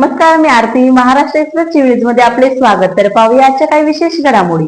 नमस्कार, मी आरती. महाराष्ट्र एक्सप्रेस चिवळीज मध्ये आपले स्वागत. तर पाहूया आजच्या काही विशेष घडामोडी.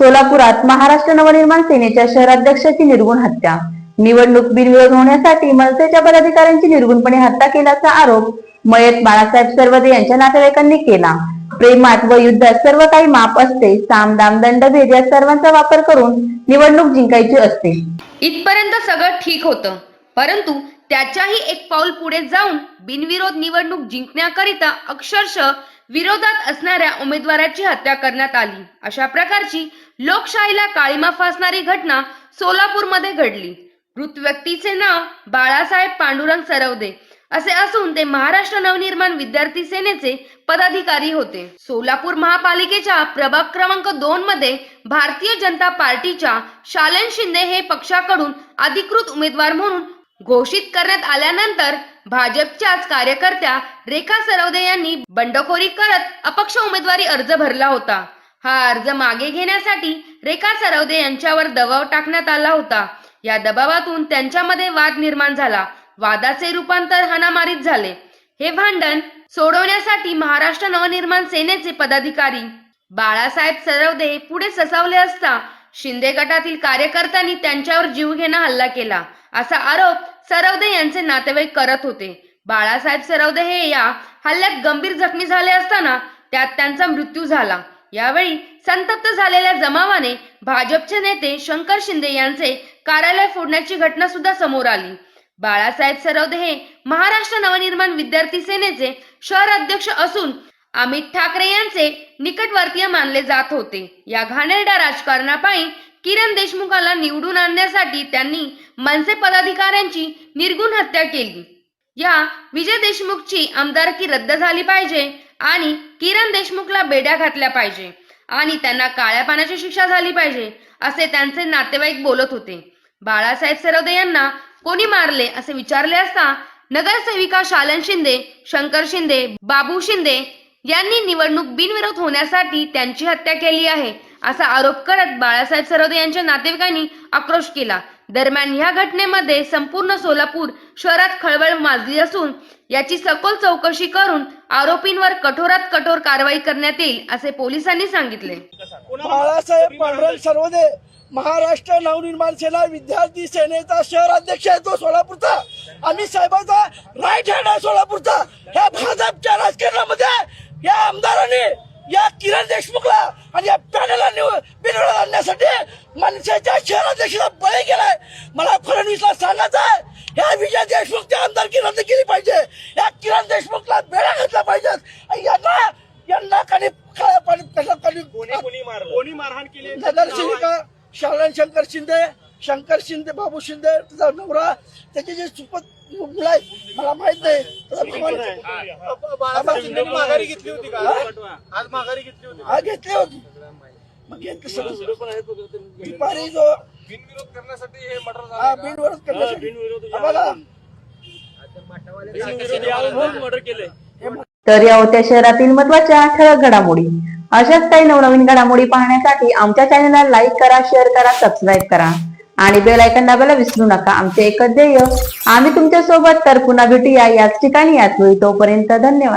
सोलापुरात महाराष्ट्र नवनिर्माण सेनेच्या शहराध्यक्षाची निर्गुण हत्या. निवडणूक बिनविरोध होण्यासाठी मनसेच्या पदाधिकाऱ्यांची निर्गुणपणे हत्या केल्याचा आरोप मयत बाळासाहेब सरवदे यांच्या नातेवाईकांनी केला. प्रेमात व युद्धात सर्व काही माप असते. साम दाम दंडभेद या सर्वांचा वापर करून निवडणूक जिंकायची असते. इथपर्यंत सगळं ठीक होतं, परंतु त्याच्याही एक पाऊल पुढे जाऊन बिनविरोध निवडणूक जिंकण्याकरिता अक्षरशः विरोधात असणाऱ्या उमेदवाराची हत्या करण्यात आली. अशा प्रकारची लोकशाहीला काळीमा फासणारी घटना सोलापूरमध्ये घडली. मृत व्यक्तीचे नाव बाळासाहेब पांडुरंग सरवदे असे असून ते महाराष्ट्र नवनिर्माण विद्यार्थी सेनेचे पदाधिकारी होते. सोलापूर महापालिकेच्या प्रभाग क्रमांक 2 मध्ये भारतीय जनता पार्टीच्या शालन शिंदे हे पक्षाकडून अधिकृत उमेदवार म्हणून घोषित करण्यात आल्यानंतर भाजपच्याच कार्यकर्त्या रेखा सरवदे यांनी बंडखोरी करत अपक्ष उमेदवारी अर्ज भरला होता. हा अर्ज मागे घेण्यासाठी रेखा सरवदे यांच्यावर दबाव टाकण्यात आला होता. या दबावातून त्यांच्यामध्ये वाद निर्माण झाला. वादाचे रूपांतर हाणामारीत झाले. हे भांडण सोडवण्यासाठी महाराष्ट्र नवनिर्माण सेनेचे पदाधिकारी बाळासाहेब सरवदे पुढे ससावले असता शिंदे गटातील कार्यकर्त्यांनी त्यांच्यावर जीवघेणा हल्ला केला असा आरोप सरवदे यांचे नातेवाईक करत होते. बाळासाहेब सरवदे हे या हल्ल्यात गंभीर जखमी झाले असताना त्यात त्यांचा मृत्यू झाला. यावेळी संतप्त झालेल्या जमावाने भाजपचे नेते शंकर शिंदे यांचे कार्यालय फोडण्याची घटना सुद्धा समोर आली. बाळासाहेब सरवदे हे महाराष्ट्र नवनिर्माण विद्यार्थी सेनेचे शहर अध्यक्ष असून अमित ठाकरे यांचे निकटवर्तीय मानले जात होते. या घाणेरड्या राजकारणापायी किरण देशमुखाला निवडून आणण्यासाठी त्यांनी मनसे पदाधिकाऱ्यांची निर्गुण हत्या केली. या विजय देशमुखची आमदारकी रद्द झाली पाहिजे आणि किरण देशमुखला बेड्या घातल्या पाहिजे आणि त्यांना काळ्या पाण्याची शिक्षा झाली पाहिजे असे त्यांचे नातेवाईक बोलत होते. बाळासाहेब सरवदे यांना कोणी मारले असे विचारले असता नगरसेविका शालन शिंदे, शंकर शिंदे, बाबू शिंदे यांनी निवडणूक बिनविरोध होण्यासाठी त्यांची हत्या केली आहे असा आरोप करत बाळासाहेब सरवदे यांच्या नातेवाईकांनी आक्रोश केला. दरम्यान या घटनेमध्ये संपूर्ण सोलापूर शहरात खळबळ माजली असून याची सखोल चौकशी करून आरोपींवर कठोरात कठोर कारवाई करण्यात येईल असे पोलिसांनी सांगितले. बाळासाहेब पांडुरंग सरवदे महाराष्ट्र नवनिर्माण सेना विद्यार्थी सेनेचा शहर अध्यक्ष आहे. तो सोलापूरचा अमित साहेबांचा राईट हँड आहे सोलापूरचा. ह्या भाजपच्या राजकारणामध्ये या आमदारांनी या किरण देशमुखला आणि या पॅनलला बिनविरोध आणण्यासाठी मनसेच्या शहराध्यक्षाला बळी गेलाय. मला फडणवीसला सांगायचं आहे, ह्या विजय देशमुखच्या आमदारकी रद्द केली पाहिजे. या किरण देशमुखला बेड्या घातल्या पाहिजेत. यांना काही कोणी मारहाण केली? नगरसेविका शालन शंकर शिंदे, बाबू शिंदे, त्याचा नवरा, त्याचे जे सुपत मुलं आहेत मला माहित नाही. माघारी घेतली होती का? आज माघारी घेतली होती? हा घेतली होती. मग दुपारी जो बिनविरोध करण्यासाठी हे मर्डर हा झालं. बिनविरोध करण्यासाठी मर्डर केले. तर या होत्या शहरातील महत्त्वाच्या ठळक घडामोडी. अशाच काही नवनवीन घडामोडी पाहण्यासाठी आमच्या चॅनलला लाईक करा, शेअर करा, सबस्क्राईब करा आणि बेल आयकॉन दाबायला विसरू नका. आमचे एकच ध्येय आम्ही तुमच्या सोबत. तर पुन्हा भेटूया याच ठिकाणी याच वेळी. तोपर्यंत धन्यवाद.